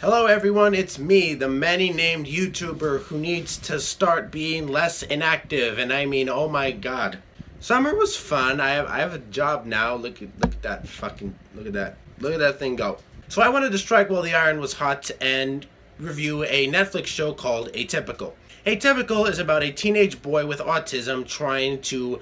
Hello everyone, it's me, the many-named YouTuber who needs to start being less inactive, and I mean, oh my god. Summer was fun. I have a job now. Look at that fucking, look at that thing go. So I wanted to strike while the iron was hot and review a Netflix show called Atypical. Atypical is about a teenage boy with autism trying to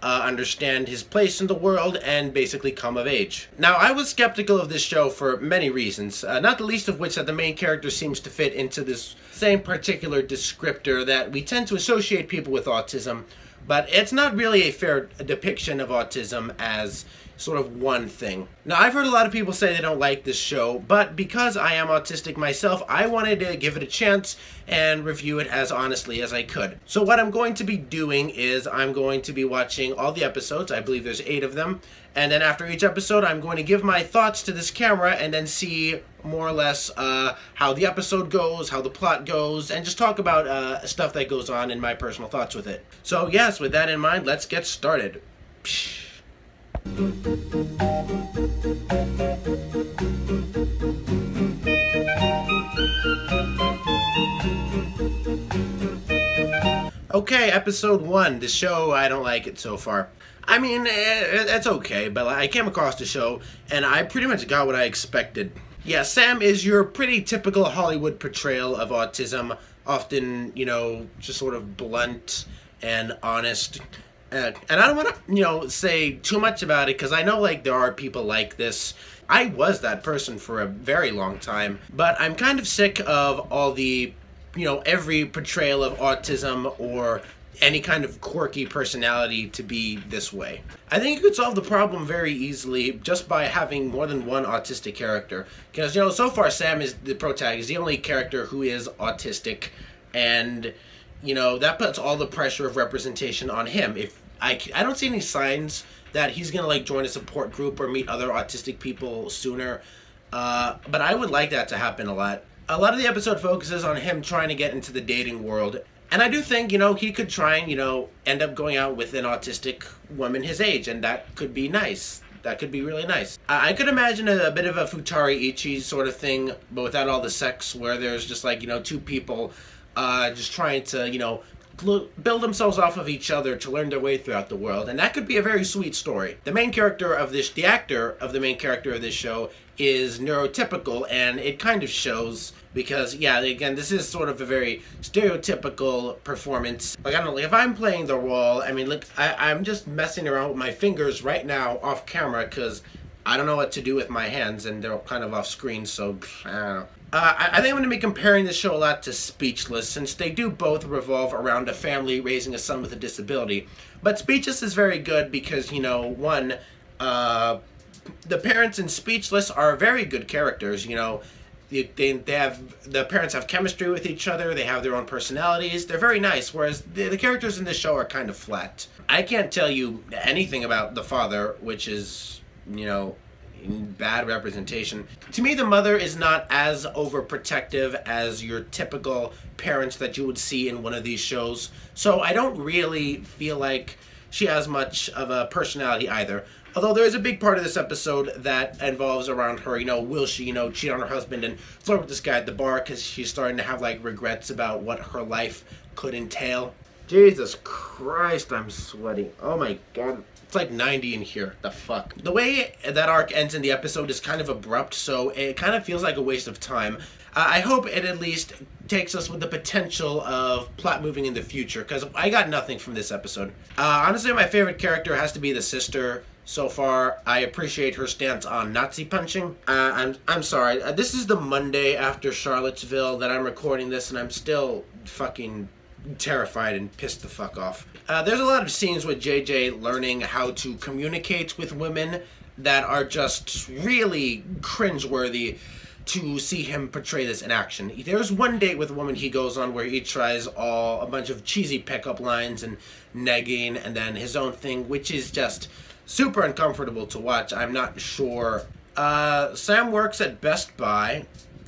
understand his place in the world and basically come of age. Now, I was skeptical of this show for many reasons, not the least of which that the main character seems to fit into this same particular descriptor that we tend to associate people with autism, but it's not really a fair depiction of autism as sort of one thing. Now, I've heard a lot of people say they don't like this show, but because I am autistic myself, I wanted to give it a chance and review it as honestly as I could. So what I'm going to be doing is I'm going to be watching all the episodes. I believe there's 8 of them. And then after each episode, I'm going to give my thoughts to this camera and then see more or less how the episode goes, how the plot goes, and just talk about stuff that goes on and my personal thoughts with it. So yes, with that in mind, let's get started. Psh. Okay, episode 1. The show, I don't like it so far. I mean, it's okay, but I came across the show, and I pretty much got what I expected. Yeah, Sam is your pretty typical Hollywood portrayal of autism, often, you know, just sort of blunt and honest. And I don't want to, say too much about it, because I know, there are people like this. I was that person for a very long time, but I'm kind of sick of all the, every portrayal of autism or any kind of quirky personality to be this way. I think you could solve the problem very easily just by having more than one autistic character. Because, so far Sam is the protagonist, the only character who is autistic, and that puts all the pressure of representation on him. If I don't see any signs that he's gonna join a support group or meet other autistic people sooner, but I would like that to happen a lot. A lot of the episode focuses on him trying to get into the dating world, and I do think he could try and end up going out with an autistic woman his age, and that could be nice. That could be really nice. I could imagine a bit of a Futari Ichi sort of thing, but without all the sex, where there's just two people just trying to, build themselves off of each other to learn their way throughout the world, and that could be a very sweet story. The actor of the main character of this show is neurotypical, and it kind of shows because, yeah, again, this is sort of a very stereotypical performance. I don't know, if I'm playing the role, I mean, look, I'm just messing around with my fingers right now off camera because I don't know what to do with my hands, and they're kind of off screen, so I don't know. I think I'm going to be comparing this show a lot to Speechless, since they do both revolve around a family raising a son with a disability. But Speechless is very good because, one, the parents in Speechless are very good characters. The parents have chemistry with each other, they have their own personalities, they're very nice, whereas the characters in this show are kind of flat. I can't tell you anything about the father, which is, bad representation. To me, the mother is not as overprotective as your typical parents that you would see in one of these shows, so I don't really feel like she has much of a personality either. Although there is a big part of this episode that involves around her, will she, cheat on her husband and flirt with this guy at the bar because she's starting to have, regrets about what her life could entail. Jesus Christ, I'm sweating. Oh my god. It's like 90 in here. The fuck? The way that arc ends in the episode is kind of abrupt, so it kind of feels like a waste of time. I hope it at least takes us with the potential of plot moving in the future, because I got nothing from this episode. Honestly, my favorite character has to be the sister. So far, I appreciate her stance on Nazi punching. I'm sorry. This is the Monday after Charlottesville that I'm recording this, and I'm still fucking terrified and pissed the fuck off. There's a lot of scenes with JJ learning how to communicate with women that are just really cringeworthy to see him portray this in action. There's one date with a woman he goes on where he tries a bunch of cheesy pickup lines and negging and then his own thing, which is just super uncomfortable to watch. I'm not sure. Sam works at Best Buy.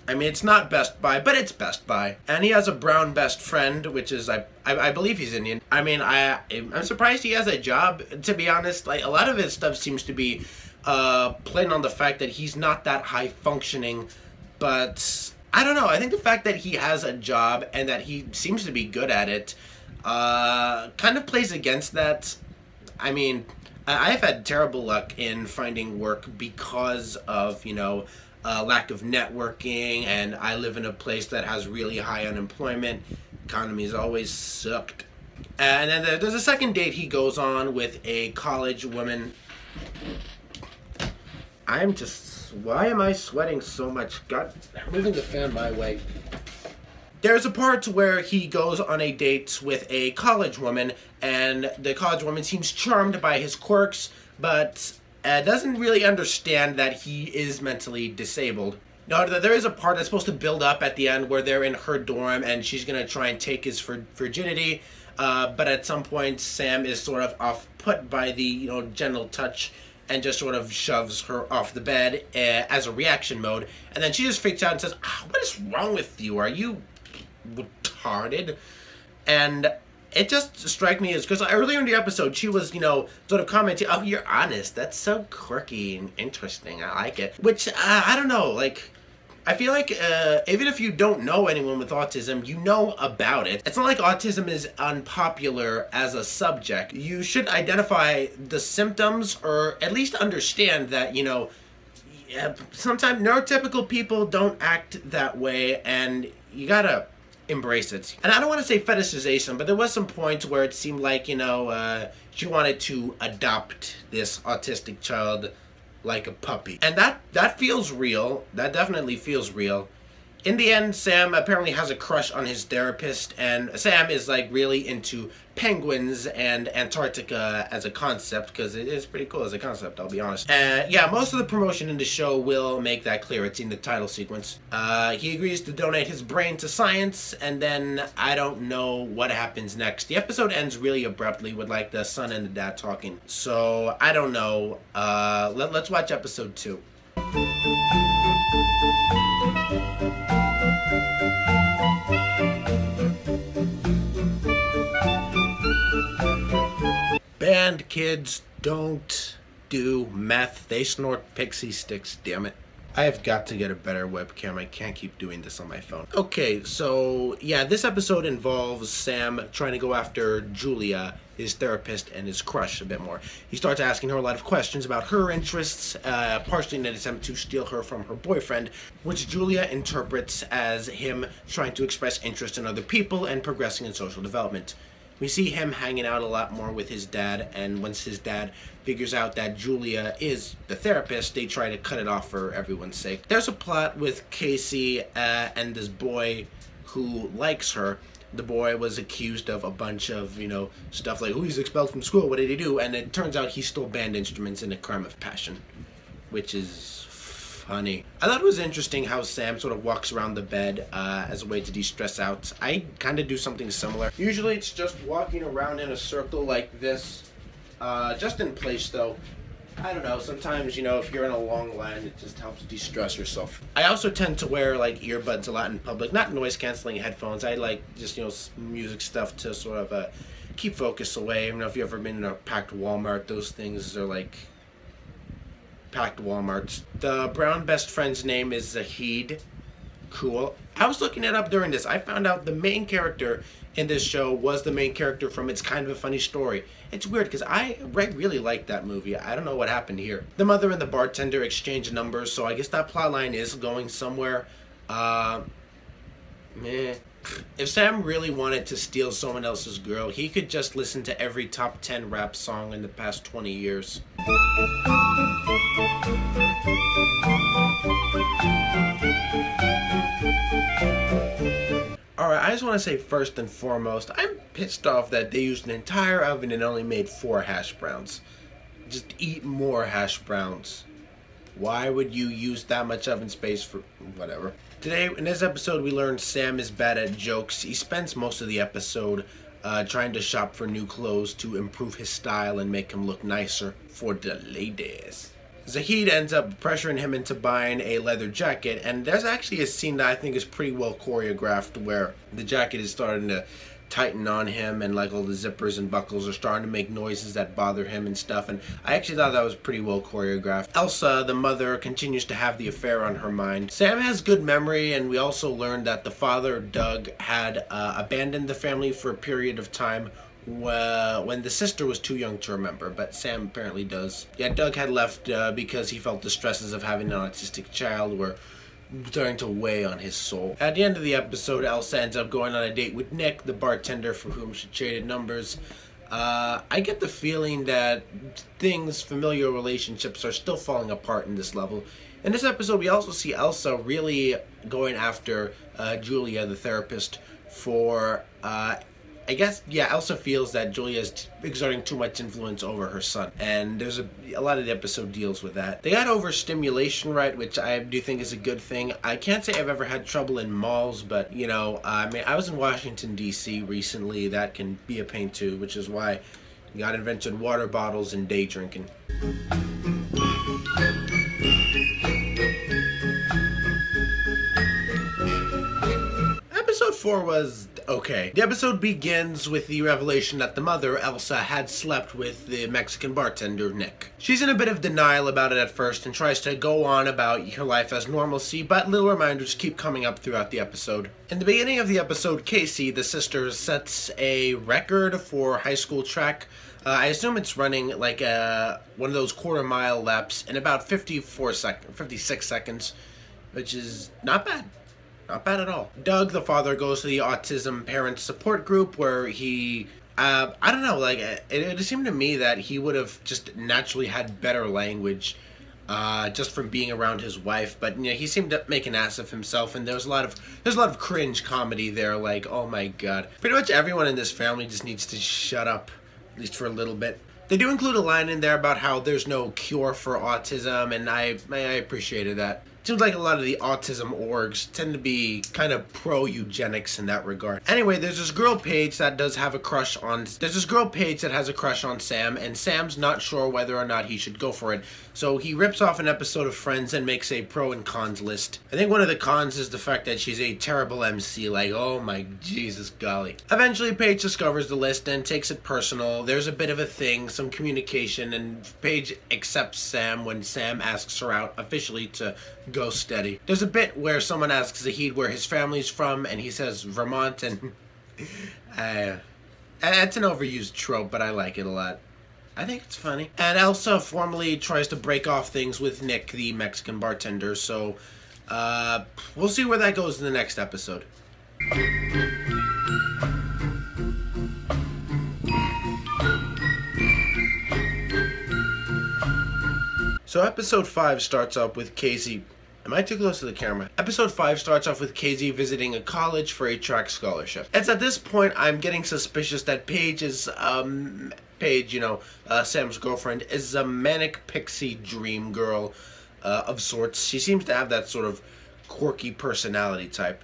I mean, it's not Best Buy, but it's Best Buy. And he has a brown best friend, which is, I believe he's Indian. I mean, I'm surprised he has a job, to be honest. A lot of his stuff seems to be playing on the fact that he's not that high functioning, but I don't know. I think the fact that he has a job and that he seems to be good at it kind of plays against that. I mean, I've had terrible luck in finding work because of, lack of networking, and I live in a place that has really high unemployment. Economy's always sucked. And then there's a second date he goes on with a college woman. Why am I sweating so much? God, I'm moving the fan my way. There's a part where he goes on a date with a college woman, and the college woman seems charmed by his quirks, but doesn't really understand that he is mentally disabled. Now, there is a part that's supposed to build up at the end where they're in her dorm and she's going to try and take his virginity, but at some point Sam is sort of off-put by the gentle touch and just sort of shoves her off the bed as a reaction mode, and then she just freaks out and says, "What is wrong with you? Are you retarded?" And it just struck me as, because earlier in the episode she was, sort of commenting, "Oh, you're honest. That's so quirky and interesting. I like it." Which, I don't know, like, I feel like even if you don't know anyone with autism, you know about it. It's not like autism is unpopular as a subject. You should identify the symptoms, or at least understand that, sometimes neurotypical people don't act that way, and you gotta embrace it. And I don't want to say fetishization, but there was some points where it seemed like, she wanted to adopt this autistic child like a puppy. And that feels real. That definitely feels real. In the end, Sam apparently has a crush on his therapist, and Sam is like really into penguins and Antarctica as a concept, because it is pretty cool as a concept, I'll be honest. Yeah, most of the promotion in the show will make that clear. It's in the title sequence. He agrees to donate his brain to science, and then I don't know what happens next. The episode ends really abruptly with like the son and the dad talking. So I don't know. Let's watch episode 2. Band kids don't do meth. They snort pixie sticks, damn it. I have got to get a better webcam. I can't keep doing this on my phone. Okay, so yeah, this episode involves Sam trying to go after Julia, his therapist, and his crush a bit more. He starts asking her a lot of questions about her interests, partially in an attempt to steal her from her boyfriend, which Julia interprets as him trying to express interest in other people and progressing in social development. We see him hanging out a lot more with his dad, and once his dad figures out that Julia is the therapist, they try to cut it off for everyone's sake. There's a plot with Casey and this boy who likes her. The boy was accused of a bunch of, stuff like, "Oh, he's expelled from school, what did he do?" And it turns out he stole band instruments in a crime of passion, which is funny. I thought it was interesting how Sam sort of walks around the bed as a way to de-stress out. I kind of do something similar. Usually it's just walking around in a circle like this, just in place though. I don't know, sometimes, if you're in a long line, it just helps de-stress yourself. I also tend to wear, like, earbuds a lot in public. Not noise-canceling headphones. I like just, music stuff to sort of keep focus away. I don't know if you've ever been in a packed Walmart. Those things are like packed Walmarts. The brown best friend's name is Zahid. Cool. I was looking it up during this. I found out the main character in this show was the main character from It's Kind of a Funny Story. It's weird because I really liked that movie. I don't know what happened here. The mother and the bartender exchange numbers, so I guess that plotline is going somewhere. Meh. If Sam really wanted to steal someone else's girl, he could just listen to every top 10 rap song in the past 20 years. Alright, I just want to say first and foremost, I'm pissed off that they used an entire oven and only made 4 hash browns. Just eat more hash browns. Why would you use that much oven space for whatever? Today, in this episode, we learned Sam is bad at jokes. He spends most of the episode trying to shop for new clothes to improve his style and make him look nicer for the ladies. Zahid ends up pressuring him into buying a leather jacket, and there's actually a scene that I think is pretty well choreographed where the jacket is starting to tighten on him, and like all the zippers and buckles are starting to make noises that bother him and stuff, and I actually thought that was pretty well choreographed. Elsa, the mother, continues to have the affair on her mind. Sam has good memory, and we also learned that the father, Doug, had abandoned the family for a period of time when the sister was too young to remember, but Sam apparently does. Yeah, Doug had left because he felt the stresses of having an autistic child were starting to weigh on his soul. At the end of the episode, Elsa ends up going on a date with Nick, the bartender for whom she traded numbers. I get the feeling that familiar relationships are still falling apart in this level. In this episode, we also see Elsa really going after Julia, the therapist, for I guess, yeah, Elsa feels that Julia is exerting too much influence over her son, and there's a lot of the episode deals with that. They got overstimulation right, which I do think is a good thing. I can't say I've ever had trouble in malls, but, you know, I mean, I was in Washington, D.C. recently. That can be a pain, too, which is why you got invented water bottles and day drinking. Episode 4 was okay. The episode begins with the revelation that the mother, Elsa, had slept with the Mexican bartender, Nick. She's in a bit of denial about it at first and tries to go on about her life as normalcy, but little reminders keep coming up throughout the episode. In the beginning of the episode, Casey, the sister, sets a record for high school track. I assume it's running like one of those quarter-mile laps in about 56 seconds, which is not bad. Not bad at all. Doug, the father, goes to the autism parent support group where he, I don't know, like, it seemed to me that he would have just naturally had better language just from being around his wife, but, you know, he seemed to make an ass of himself, and there's a lot of cringe comedy there, like, oh my god. Pretty much everyone in this family just needs to shut up, at least for a little bit. They do include a line in there about how there's no cure for autism, and I appreciated that. Seems like a lot of the autism orgs tend to be kind of pro-eugenics in that regard. Anyway, there's this girl Paige that has a crush on Sam, and Sam's not sure whether or not he should go for it. So he rips off an episode of Friends and makes a pro and cons list. I think one of the cons is the fact that she's a terrible MC, like, oh my Jesus golly. Eventually, Paige discovers the list and takes it personal. There's a bit of a thing, some communication, and Paige accepts Sam when Sam asks her out officially to go steady. There's a bit where someone asks Zahid where his family's from, and he says Vermont, and it's an overused trope, but I like it a lot. I think it's funny. And Elsa formally tries to break off things with Nick, the Mexican bartender, so we'll see where that goes in the next episode. So episode 5 starts up with Casey. Am I too close to the camera? Episode 5 starts off with Casey visiting a college for a track scholarship. It's at this point I'm getting suspicious that Paige is, Paige, you know, Sam's girlfriend, is a manic pixie dream girl of sorts. She seems to have that sort of quirky personality type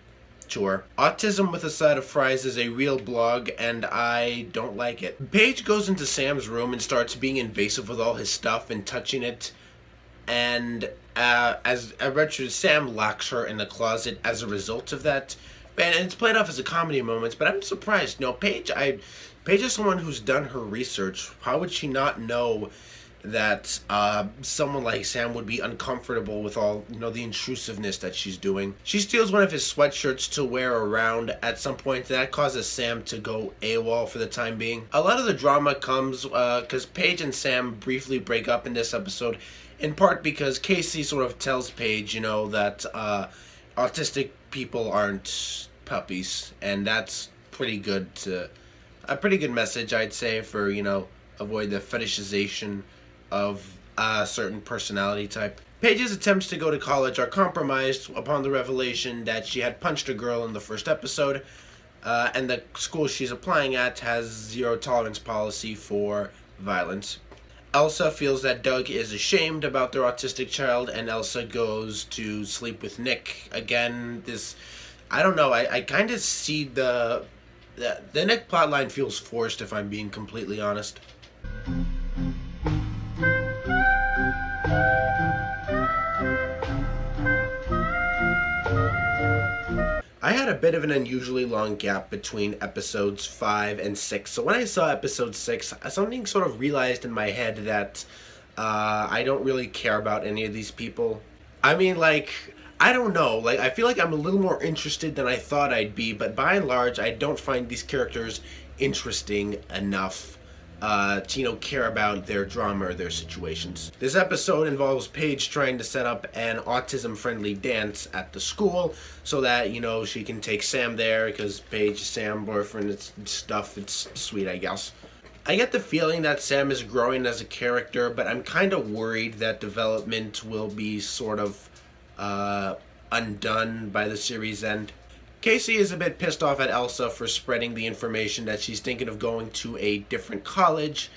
to her. Autism with a Side of Fries is a real blog, and I don't like it. Paige goes into Sam's room and starts being invasive with all his stuff and touching it. And as a retro, Sam locks her in the closet as a result of that. And it's played off as a comedy moment, but I'm surprised. No, Paige is someone who's done her research. How would she not know that someone like Sam would be uncomfortable with all, you know, the intrusiveness that she's doing? She steals one of his sweatshirts to wear around at some point. That causes Sam to go AWOL for the time being. A lot of the drama comes because Paige and Sam briefly break up in this episode, in part because Casey sort of tells Paige, you know, that autistic people aren't puppies, and that's a pretty good message, I'd say, for, you know, avoid the fetishization of a certain personality type. Paige's attempts to go to college are compromised upon the revelation that she had punched a girl in the first episode, and the school she's applying at has zero tolerance policy for violence. Elsa feels that Doug is ashamed about their autistic child, and Elsa goes to sleep with Nick. Again, I don't know, I kind of see the Nick plotline feels forced, if I'm being completely honest. I had a bit of an unusually long gap between episodes 5 and 6, so when I saw episode 6, something sort of realized in my head that I don't really care about any of these people. I mean, like, I don't know, like, I feel like I'm a little more interested than I thought I'd be, but by and large, I don't find these characters interesting enough to, you know, care about their drama or their situations. This episode involves Paige trying to set up an autism-friendly dance at the school so that, you know, she can take Sam there because Paige, Sam, boyfriend, it's stuff. It's sweet, I guess. I get the feeling that Sam is growing as a character, but I'm kind of worried that development will be sort of undone by the series end. Casey is a bit pissed off at Elsa for spreading the information that she's thinking of going to a different college,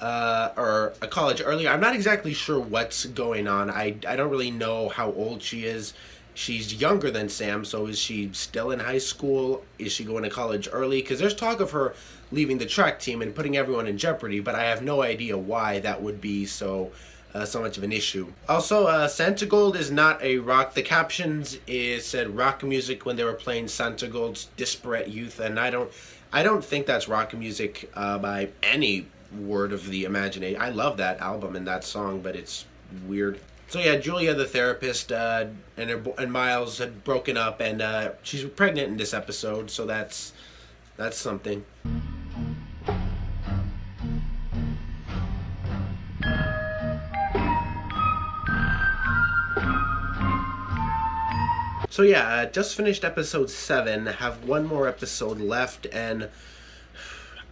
or a college earlier. I'm not exactly sure what's going on. I don't really know how old she is. She's younger than Sam, so is she still in high school? Is she going to college early? Because there's talk of her leaving the track team and putting everyone in jeopardy, but I have no idea why that would be so much of an issue. Also, Santa Gold is not a rock. The captions said rock music when they were playing Santa Gold's Disparate Youth, and I don't think that's rock music by any word of the imagination. I love that album and that song, but it's weird. So yeah, Julia the therapist and Miles had broken up, and she's pregnant in this episode, so that's something. So yeah, just finished episode 7, have one more episode left, and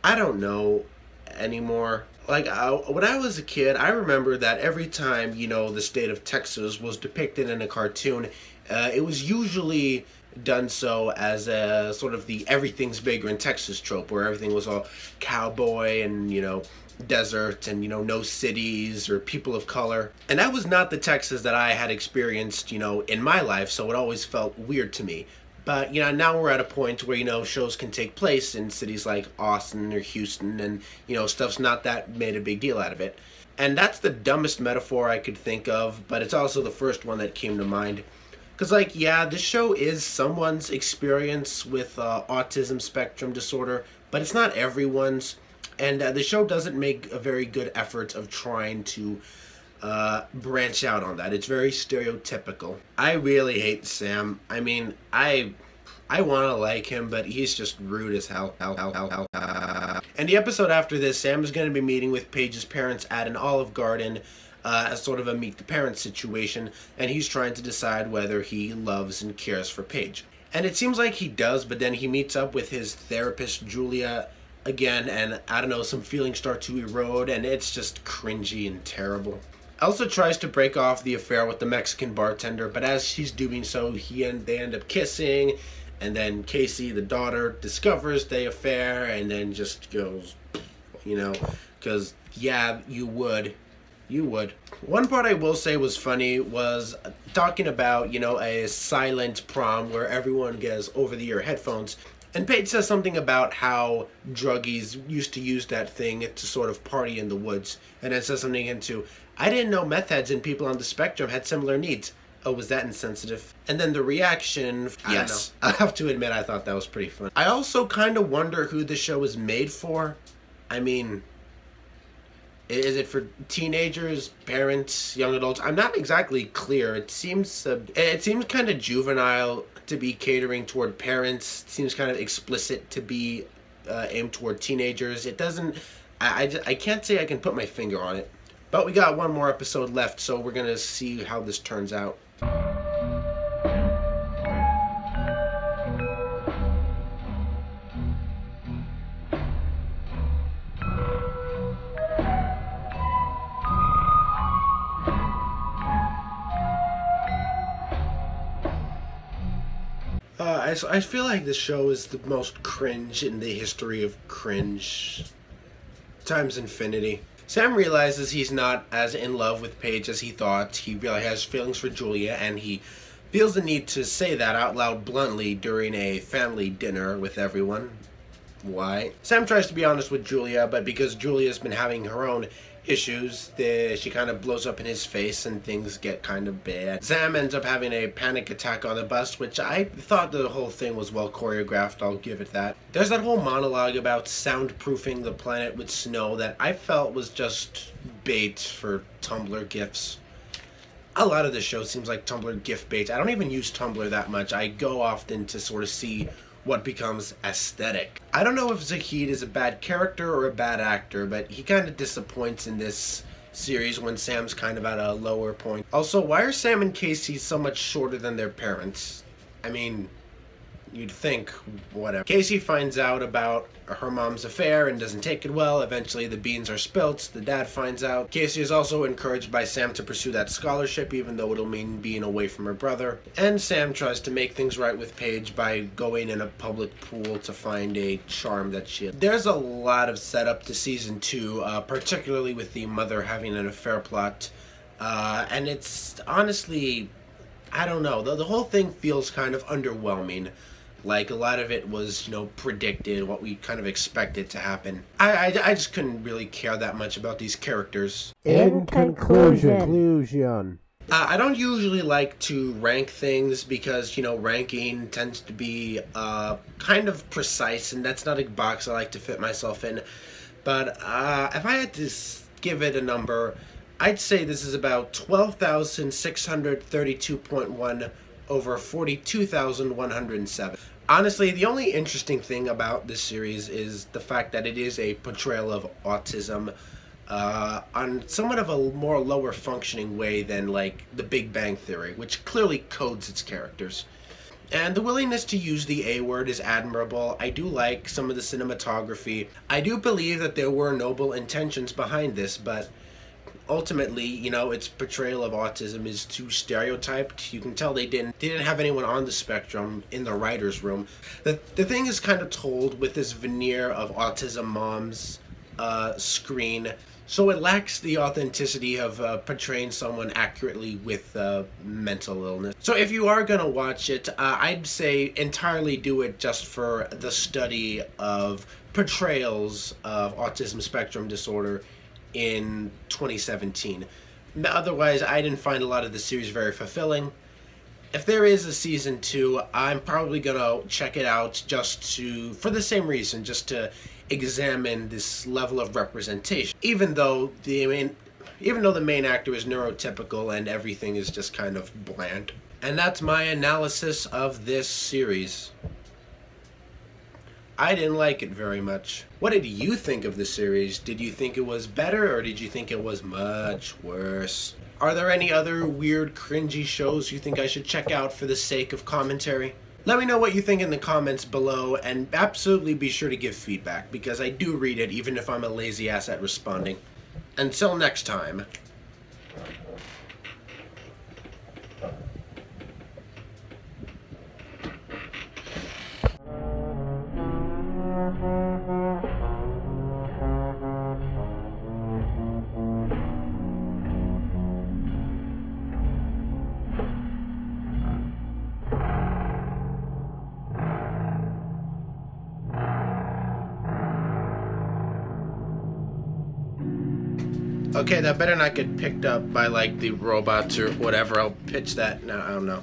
I don't know anymore. Like, when I was a kid, I remember that every time, you know, the state of Texas was depicted in a cartoon, it was usually done so as a sort of the everything's bigger in Texas trope, where everything was all cowboy and, you know, desert and, you know, no cities or people of color. And that was not the Texas that I had experienced, you know, in my life, so it always felt weird to me. But, you know, now we're at a point where, you know, shows can take place in cities like Austin or Houston, and, you know, stuff's not that made a big deal out of it. And that's the dumbest metaphor I could think of, but it's also the first one that came to mind. Because, like, yeah, this show is someone's experience with autism spectrum disorder, but it's not everyone's. And the show doesn't make a very good effort of trying to branch out on that. It's very stereotypical. I really hate Sam. I mean, I want to like him, but he's just rude as hell. And the episode after this, Sam is going to be meeting with Paige's parents at an Olive Garden as sort of a meet the parents situation, and he's trying to decide whether he loves and cares for Paige. And it seems like he does, but then he meets up with his therapist, Julia, again, and I don't know, some feelings start to erode, and it's just cringy and terrible. Elsa tries to break off the affair with the Mexican bartender, but as she's doing so, they end up kissing, and then Casey, the daughter, discovers the affair, and then just goes, you know, because, yeah, you would. You would. One part I will say was funny was talking about, you know, a silent prom where everyone gets over-the-ear headphones. And Paige says something about how druggies used to use that thing to sort of party in the woods. And then says something into, I didn't know meth heads and people on the spectrum had similar needs. Oh, was that insensitive? And then the reaction, yes. I have to admit, I thought that was pretty fun. I also kind of wonder who the show is made for. I mean, is it for teenagers, parents, young adults? I'm not exactly clear. It seems kind of juvenile to be catering toward parents. It seems kind of explicit to be aimed toward teenagers. It doesn't. I can't say I can put my finger on it. But we got one more episode left, so we're gonna see how this turns out. I feel like this show is the most cringe in the history of cringe times infinity. Sam realizes he's not as in love with Paige as he thought. He really has feelings for Julia, and he feels the need to say that out loud bluntly during a family dinner with everyone. Why? Sam tries to be honest with Julia, but because Julia's been having her own issues. She kind of blows up in his face and things get kind of bad. Sam ends up having a panic attack on the bus, which I thought the whole thing was well choreographed, I'll give it that. There's that whole monologue about soundproofing the planet with snow that I felt was just bait for Tumblr GIFs. A lot of the show seems like Tumblr GIF bait. I don't even use Tumblr that much. I go often to sort of see what becomes aesthetic. I don't know if Zahid is a bad character or a bad actor, but he kind of disappoints in this series when Sam's kind of at a lower point. Also, why are Sam and Casey so much shorter than their parents? I mean, you'd think, whatever. Casey finds out about her mom's affair and doesn't take it well. Eventually the beans are spilt. The dad finds out. Casey is also encouraged by Sam to pursue that scholarship, even though it'll mean being away from her brother. And Sam tries to make things right with Paige by going in a public pool to find a charm that she had. There's a lot of setup to season 2, particularly with the mother having an affair plot. And it's honestly, I don't know, the whole thing feels kind of underwhelming. Like, a lot of it was, you know, predicted, what we kind of expected to happen. I just couldn't really care that much about these characters. In conclusion. I don't usually like to rank things because, you know, ranking tends to be kind of precise, and that's not a box I like to fit myself in. But if I had to give it a number, I'd say this is about 12,632.1 over 42,107. Honestly, the only interesting thing about this series is the fact that it is a portrayal of autism on somewhat of a more lower functioning way than like The Big Bang Theory, which clearly codes its characters. And the willingness to use the A word is admirable. I do like some of the cinematography. I do believe that there were noble intentions behind this, but ultimately, you know, its portrayal of autism is too stereotyped. You can tell they didn't have anyone on the spectrum in the writer's room. The thing is kind of told with this veneer of autism moms screen, so it lacks the authenticity of portraying someone accurately with mental illness. So if you are gonna watch it, I'd say entirely do it just for the study of portrayals of autism spectrum disorder in 2017. Otherwise, I didn't find a lot of the series very fulfilling. If there is a season 2, I'm probably gonna check it out just for the same reason, just to examine this level of representation. Even though the main actor is neurotypical and everything is just kind of bland. And that's my analysis of this series. I didn't like it very much. What did you think of the series? Did you think it was better, or did you think it was much worse? Are there any other weird, cringy shows you think I should check out for the sake of commentary? Let me know what you think in the comments below, and absolutely be sure to give feedback, because I do read it even if I'm a lazy ass at responding. Until next time. Okay, that better not get picked up by, like, the robots or whatever. I'll pitch that. No, I don't know.